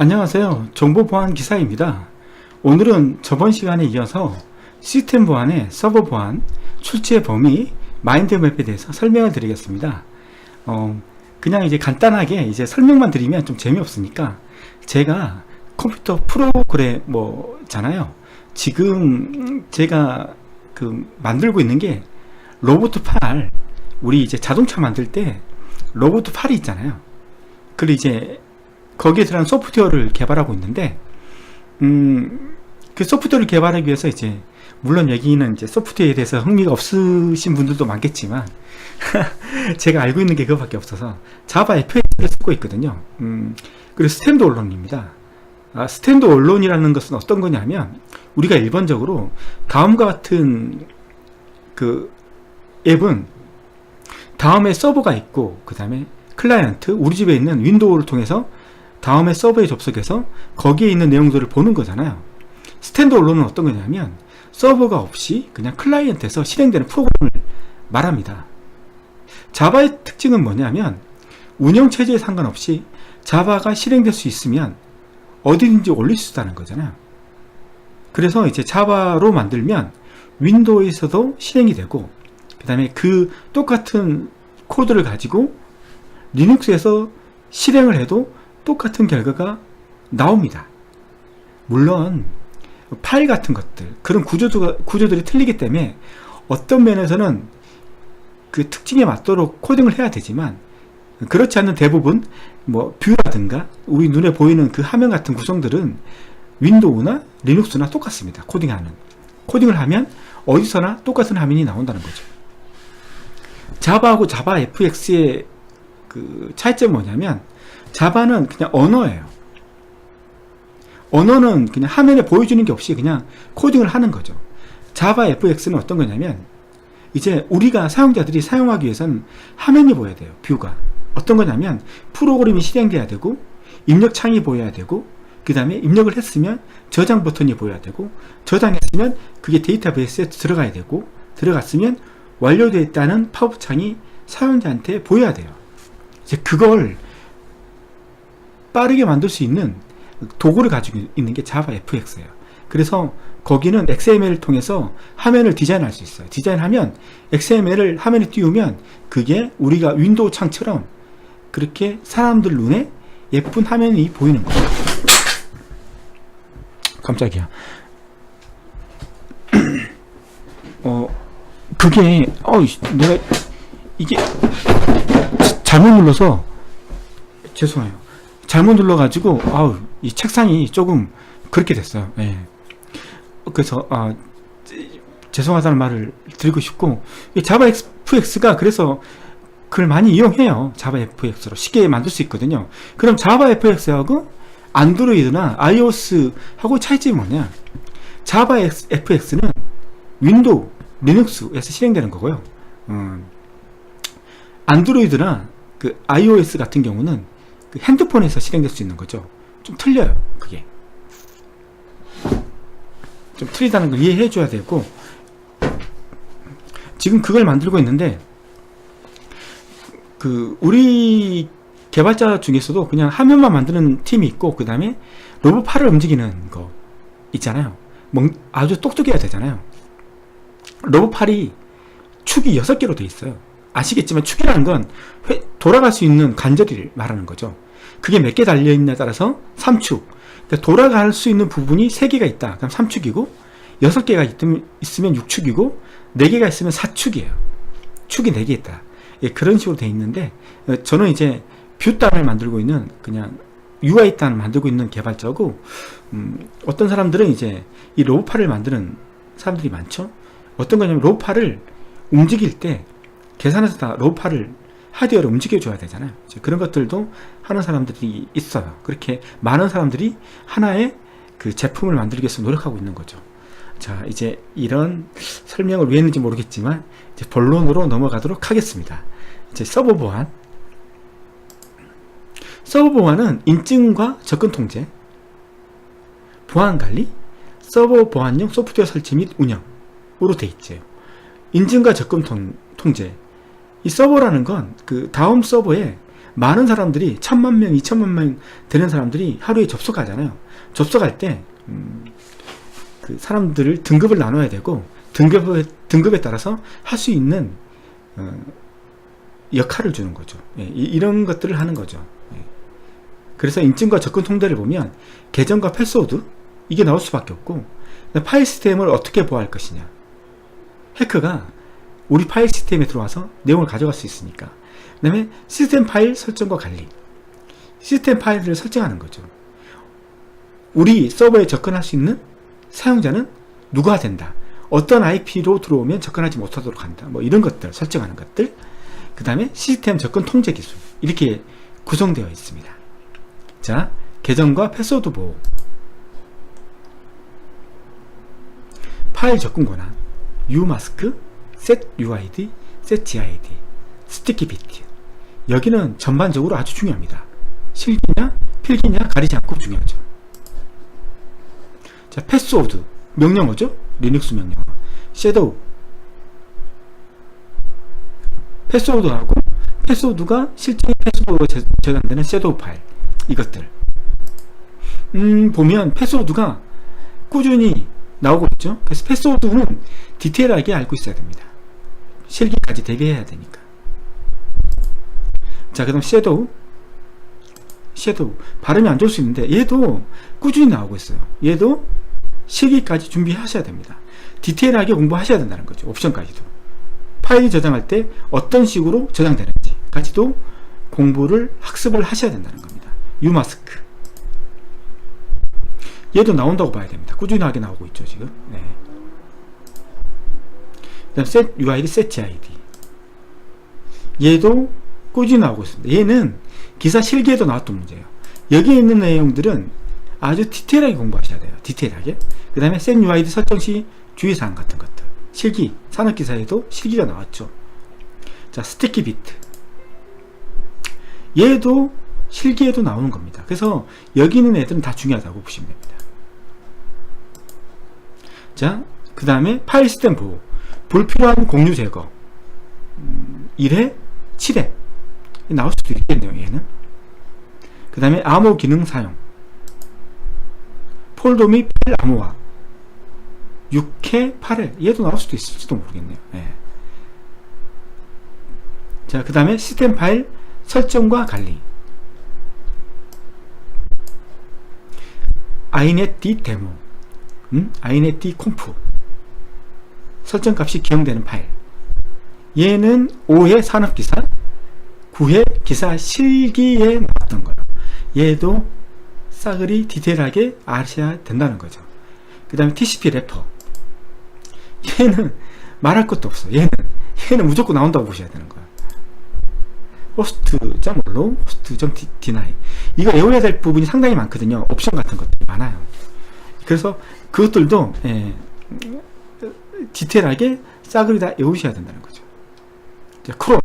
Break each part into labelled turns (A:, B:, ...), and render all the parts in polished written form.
A: 안녕하세요. 정보보안 기사입니다. 오늘은 저번 시간에 이어서 시스템 보안의 서버 보안, 출처의 범위, 마인드맵에 대해서 설명을 드리겠습니다. 그냥 이제 간단하게 이제 설명만 드리면 좀 재미없으니까 제가 컴퓨터 프로그래머잖아요. 지금 제가 만들고 있는 게 로봇 8, 우리 이제 자동차 만들 때 로봇 8이 있잖아요. 그리고 이제 거기에 들어간 소프트웨어를 개발하고 있는데, 그 소프트웨어를 개발하기 위해서 이제, 물론 여기는 이제 소프트웨어에 대해서 흥미가 없으신 분들도 많겠지만, 제가 알고 있는 게 그거밖에 없어서, 자바 FX를 쓰고 있거든요. 그리고 스탠드 언론입니다. 스탠드 언론이라는 것은 어떤 거냐면, 우리가 일반적으로 다음과 같은 그 앱은 다음에 서버가 있고, 그 다음에 클라이언트, 우리 집에 있는 윈도우를 통해서 다음에 서버에 접속해서 거기에 있는 내용들을 보는 거잖아요. 스탠드 언론은 어떤 거냐면 서버가 없이 그냥 클라이언트에서 실행되는 프로그램을 말합니다. 자바의 특징은 뭐냐면 운영체제에 상관없이 자바가 실행될 수 있으면 어디든지 올릴 수 있다는 거잖아요. 그래서 이제 자바로 만들면 윈도우에서도 실행이 되고, 그 다음에 그 똑같은 코드를 가지고 리눅스에서 실행을 해도 똑같은 결과가 나옵니다. 물론 파일 같은 것들, 그런 구조들이 틀리기 때문에 어떤 면에서는 그 특징에 맞도록 코딩을 해야 되지만, 그렇지 않는 대부분 뭐 뷰라든가 우리 눈에 보이는 그 화면 같은 구성들은 윈도우나 리눅스나 똑같습니다. 코딩을 하면 어디서나 똑같은 화면이 나온다는 거죠. 자바하고 자바 FX의 그 차이점이 뭐냐면, 자바는 그냥 언어예요. 언어는 그냥 화면에 보여주는 게 없이 그냥 코딩을 하는 거죠. 자바 FX는 어떤 거냐면, 이제 우리가 사용자들이 사용하기 위해서는 화면이 보여야 돼요. 뷰가 어떤 거냐면, 프로그램이 실행돼야 되고, 입력 창이 보여야 되고, 그 다음에 입력을 했으면 저장 버튼이 보여야 되고, 저장했으면 그게 데이터베이스에 들어가야 되고, 들어갔으면 완료되어 있다는 팝업 창이 사용자한테 보여야 돼요. 이제 그걸 빠르게 만들 수 있는 도구를 가지고 있는 게 자바 FX예요. 그래서 거기는 XML을 통해서 화면을 디자인할 수 있어요. 디자인하면 XML을 화면에 띄우면 그게 우리가 윈도우 창처럼 그렇게 사람들 눈에 예쁜 화면이 보이는 거예요. 깜짝이야. 그게 내가 이게 잘못 눌러서 죄송해요. 잘못 눌러가지고 이 책상이 조금 그렇게 됐어요. 예. 그래서 죄송하다는 말을 드리고 싶고, 자바 FX가 그래서 그걸 많이 이용해요. 자바 FX로 쉽게 만들 수 있거든요. 그럼 자바 FX하고 안드로이드나 iOS하고 차이점이 뭐냐? 자바 FX는 윈도우, 리눅스에서 실행되는 거고요. 안드로이드나 그 iOS 같은 경우는 그 핸드폰에서 실행될 수 있는 거죠. 좀 틀려요. 그게 좀 틀리다는 걸 이해해 줘야 되고, 지금 그걸 만들고 있는데, 우리 개발자 중에서도 그냥 화면만 만드는 팀이 있고, 그 다음에 로봇 팔을 움직이는 거 있잖아요. 아주 똑똑해야 되잖아요. 로봇 팔이 축이 6개로 되어 있어요. 아시겠지만 축이라는 건 돌아갈 수 있는 관절을 말하는 거죠. 그게 몇 개 달려있냐에 따라서 3축. 그러니까 돌아갈 수 있는 부분이 3개가 있다. 그럼 3축이고, 6개가 있으면 6축이고, 4개가 있으면 4축이에요. 축이 4개 있다. 예, 그런 식으로 되어 있는데, 저는 이제 뷰단을 만들고 있는, 그냥 UI단 만들고 있는 개발자고, 어떤 사람들은 이제 이 로봇팔을 만드는 사람들이 많죠. 어떤 거냐면 로봇팔을 움직일 때 계산해서 다 로봇팔을 하드웨어를 움직여줘야 되잖아요. 그런 것들도 하는 사람들이 있어요. 그렇게 많은 사람들이 하나의 그 제품을 만들기 위해서 노력하고 있는 거죠. 자, 이제 이런 설명을 왜 했는지 모르겠지만 이제 본론으로 넘어가도록 하겠습니다. 이제 서버 보안. 서버 보안은 인증과 접근 통제, 보안 관리, 서버 보안용 소프트웨어 설치 및 운영으로 되어 있죠. 인증과 접근 통제. 이 서버라는 건 그 다음 서버에 많은 사람들이 1000만 명, 2000만 명 되는 사람들이 하루에 접속하잖아요. 접속할 때 그 사람들을 등급을 나눠야 되고 등급에 따라서 할 수 있는 역할을 주는 거죠. 예, 이런 것들을 하는 거죠. 예. 그래서 인증과 접근 통제를 보면 계정과 패스워드 이게 나올 수밖에 없고, 파일 시스템을 어떻게 보호할 것이냐. 해커가 우리 파일 시스템에 들어와서 내용을 가져갈 수 있으니까. 그 다음에 시스템 파일 설정과 관리. 시스템 파일을 설정하는 거죠. 우리 서버에 접근할 수 있는 사용자는 누가 된다. 어떤 IP로 들어오면 접근하지 못하도록 한다. 뭐 이런 것들 설정하는 것들. 그 다음에 시스템 접근 통제 기술. 이렇게 구성되어 있습니다. 자, 계정과 패스워드 보호. 파일 접근 권한, umask, setuid, setgid, 스티키비트. 여기는 전반적으로 아주 중요합니다. 실기냐 필기냐 가리지 않고 중요하죠. 자, 패스워드 명령어죠. 리눅스 명령어. 섀도우 패스워드하고 패스워드가 실제 패스워드로 저장되는 섀도우 파일. 이것들 보면 패스워드가 꾸준히 나오고 있죠. 그래서 패스워드는 디테일하게 알고 있어야 됩니다. 실기까지 대비해야 되니까. 자, 그 다음 섀도우 발음이 안 좋을 수 있는데 얘도 꾸준히 나오고 있어요. 얘도 실기까지 준비하셔야 됩니다. 디테일하게 공부하셔야 된다는 거죠. 옵션까지도. 파일 저장할 때 어떤 식으로 저장되는지 까지도 공부를 학습을 하셔야 된다는 겁니다. umask 얘도 나온다고 봐야 됩니다. 꾸준하게 나오고 있죠 지금. 네. 그 다음 setuid, setgid 얘도 꾸준히 나오고 있습니다. 얘는 기사 실기에도 나왔던 문제예요. 여기에 있는 내용들은 아주 디테일하게 공부하셔야 돼요. 디테일하게. 그 다음에 setuid 설정 시 주의사항 같은 것들. 실기, 산업기사에도 실기가 나왔죠. 자, 스티키 비트 얘도 실기에도 나오는 겁니다. 그래서 여기 있는 애들은 다 중요하다고 보시면 됩니다. 자, 그 다음에 파일 시스템 보호. 불필요한 공유 제거 1회, 7회 나올 수도 있겠네요. 얘는. 그 다음에 암호 기능 사용, 폴더 및 파일 암호화 6회, 8회 얘도 나올 수도 있을지도 모르겠네요. 예. 자, 그 다음에 시스템 파일 설정과 관리, inetd 데모, inetd conf 설정값이 기억되는 파일. 얘는 5회 산업기사, 9회 기사 실기에 나왔던 거예요. 얘도 싸그리 디테일하게 아셔야 된다는 거죠. 그 다음에 TCP 래퍼 얘는 말할 것도 없어. 얘는 무조건 나온다고 보셔야 되는 거야. host.allow, host.deny 이거 외워야 될 부분이 상당히 많거든요. 옵션 같은 것들이 많아요. 그래서 그것들도 디테일하게 싸그리 다 외우셔야 된다는 거죠. 자, 크롬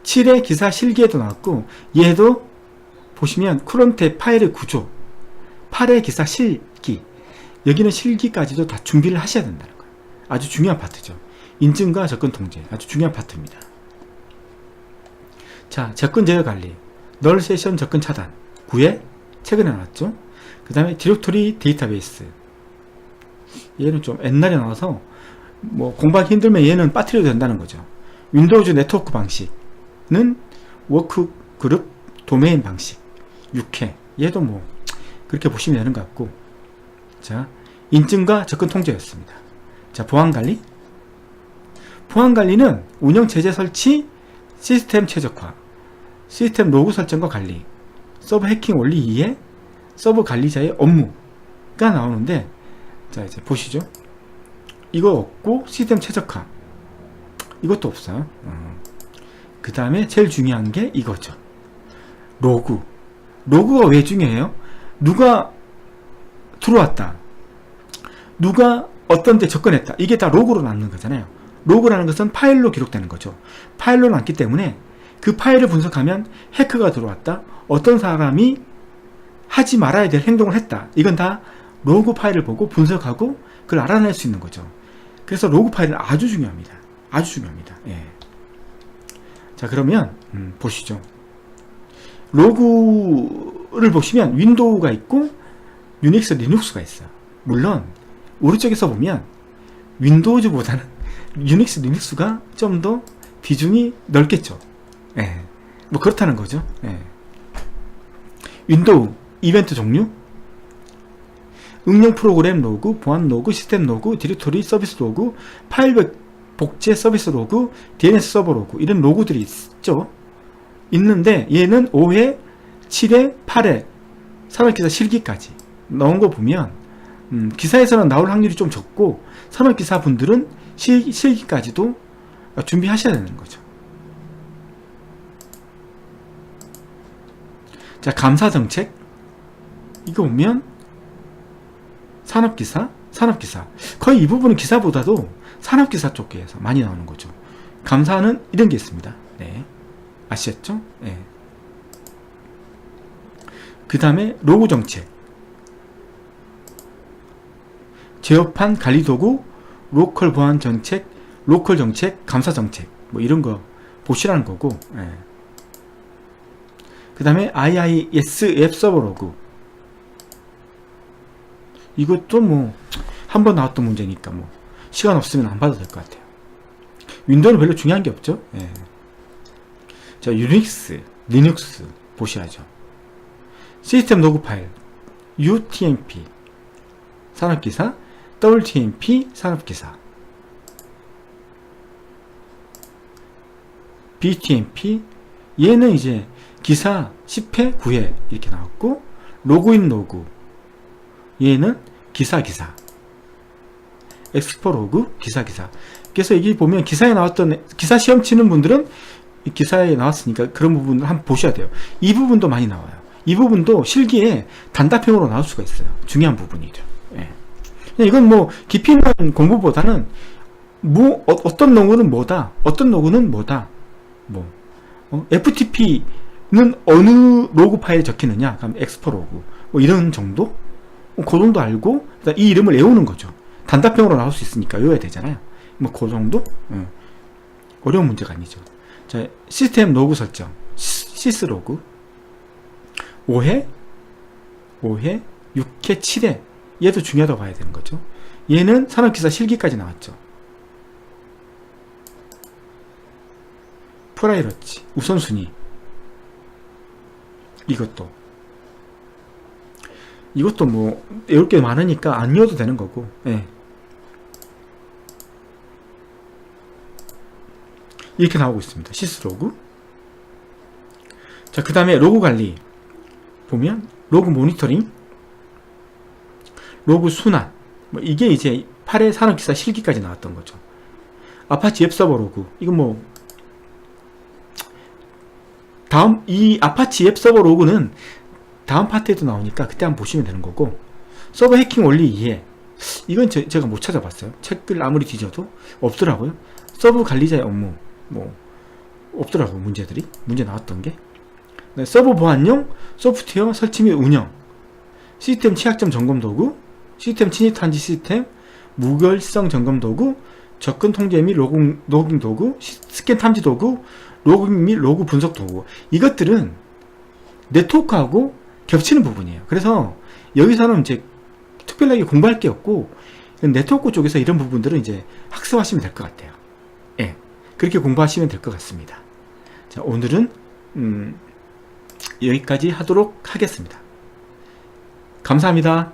A: 7회 기사 실기에도 나왔고, 얘도 보시면 크롬 탭 파일의 구조, 8회 기사 실기, 여기는 실기까지도 다 준비를 하셔야 된다는 거예요. 아주 중요한 파트죠. 인증과 접근 통제 아주 중요한 파트입니다. 자, 접근 제어 관리, 널 세션 접근 차단 9회 최근에 나왔죠. 그 다음에 디렉토리 데이터베이스 얘는 좀 옛날에 나와서 뭐 공부하기 힘들면 얘는 빠뜨려도 된다는 거죠. 윈도우즈 네트워크 방식은 워크그룹 도메인 방식 6회 얘도 뭐 그렇게 보시면 되는 것 같고. 자, 인증과 접근 통제였습니다. 자, 보안관리, 보안관리는 운영체제 설치, 시스템 최적화, 시스템 로그 설정과 관리, 서버 해킹 원리 이해, 서버 관리자의 업무가 나오는데, 자, 이제 보시죠. 이거 없고 시스템 최적화 이것도 없어요. 그 다음에 제일 중요한 게 이거죠. 로그가 왜 중요해요? 누가 들어왔다, 누가 어떤 데 접근했다, 이게 다 로그로 남는 거잖아요. 로그라는 것은 파일로 기록되는 거죠. 파일로 남기 때문에 그 파일을 분석하면 해커가 들어왔다, 어떤 사람이 하지 말아야 될 행동을 했다, 이건 다 로그 파일을 보고 분석하고 그걸 알아낼 수 있는 거죠. 그래서 로그 파일은 아주 중요합니다. 아주 중요합니다. 예. 자, 그러면 보시죠. 로그를 보시면 윈도우가 있고 유닉스, 리눅스가 있어요. 물론 오른쪽에서 보면 윈도우즈보다는 유닉스, 리눅스가 좀 더 비중이 넓겠죠. 예. 뭐 그렇다는 거죠. 예. 윈도우 이벤트 종류, 응용 프로그램 로그, 보안 로그, 시스템 로그, 디렉토리 서비스 로그, 파일 복제 서비스 로그, DNS 서버 로그, 이런 로그들이 있죠. 있는데 얘는 5회, 7회, 8회 산업기사 실기까지 넣은 거 보면 기사에서는 나올 확률이 좀 적고 산업기사 분들은 실기까지도 준비하셔야 되는 거죠. 자, 감사정책 이거 보면 산업기사 거의 이 부분은 기사보다도 산업기사 쪽에서 많이 나오는 거죠. 감사는 이런 게 있습니다. 네, 아시겠죠? 네. 그 다음에 로고 정책, 제어판 관리도구, 로컬 보안 정책, 로컬 정책, 감사 정책, 뭐 이런 거 보시라는 거고. 네. 그 다음에 IIS 앱 서버 로그, 이것도 뭐 한 번 나왔던 문제니까 뭐 시간 없으면 안 봐도 될 것 같아요. 윈도우는 별로 중요한 게 없죠. 예. 자, 유닉스, 리눅스 보셔야죠. 시스템 로그 파일, UTMP 산업기사, WTMP 산업기사, BTMP 얘는 이제 기사 10회, 9회 이렇게 나왔고, 로그인 로그 얘는 기사 엑스포 로그 기사. 그래서 여기 보면 기사에 나왔던, 기사 시험 치는 분들은 이 기사에 나왔으니까 그런 부분을 한번 보셔야 돼요. 이 부분도 많이 나와요. 이 부분도 실기에 단답형으로 나올 수가 있어요. 중요한 부분이죠. 예. 이건 뭐 깊이 있는 공부보다는 뭐 어떤 로그는 뭐다, 어떤 로그는 뭐다, 뭐 FTP는 어느 로그 파일에 적히느냐, 그럼 엑스포 로그 뭐 이런 정도, 그 정도 알고 이 이름을 외우는 거죠. 단답형으로 나올 수 있으니까 외워야 되잖아요. 뭐 그 정도? 어려운 문제가 아니죠. 자, 시스템 로그 설정, 시스 로그 5회, 6회, 7회 얘도 중요하다고 봐야 되는 거죠. 얘는 산업기사 실기까지 나왔죠. 프라이러치 우선순위, 이것도 뭐 외울 게 많으니까 안 외워도 되는 거고. 예. 이렇게 나오고 있습니다. 시스 로그. 자, 그 다음에 로그 관리 보면 로그 모니터링, 로그 순환, 뭐 이게 이제 8회 산업기사 실기까지 나왔던 거죠. 아파치 웹서버 로그, 이건 뭐 이 아파치 웹서버 로그는 다음 파트에도 나오니까 그때 한번 보시면 되는 거고, 서버 해킹 원리 이해, 이건 제가 못 찾아봤어요. 책을 아무리 뒤져도 없더라고요. 서버 관리자의 업무 뭐 없더라고요. 문제 나왔던 게. 네, 서버 보안용 소프트웨어 설치 및 운영, 시스템 취약점 점검 도구, 시스템 침입 탐지 시스템, 무결성 점검 도구, 접근 통제 및 로깅 도구, 스캔 탐지 도구, 로깅 및 로그 분석 도구. 이것들은 네트워크하고 겹치는 부분이에요. 그래서 여기서는 이제 특별하게 공부할 게 없고, 네트워크 쪽에서 이런 부분들은 이제 학습하시면 될 것 같아요. 예, 그렇게 공부하시면 될 것 같습니다. 자, 오늘은 여기까지 하도록 하겠습니다. 감사합니다.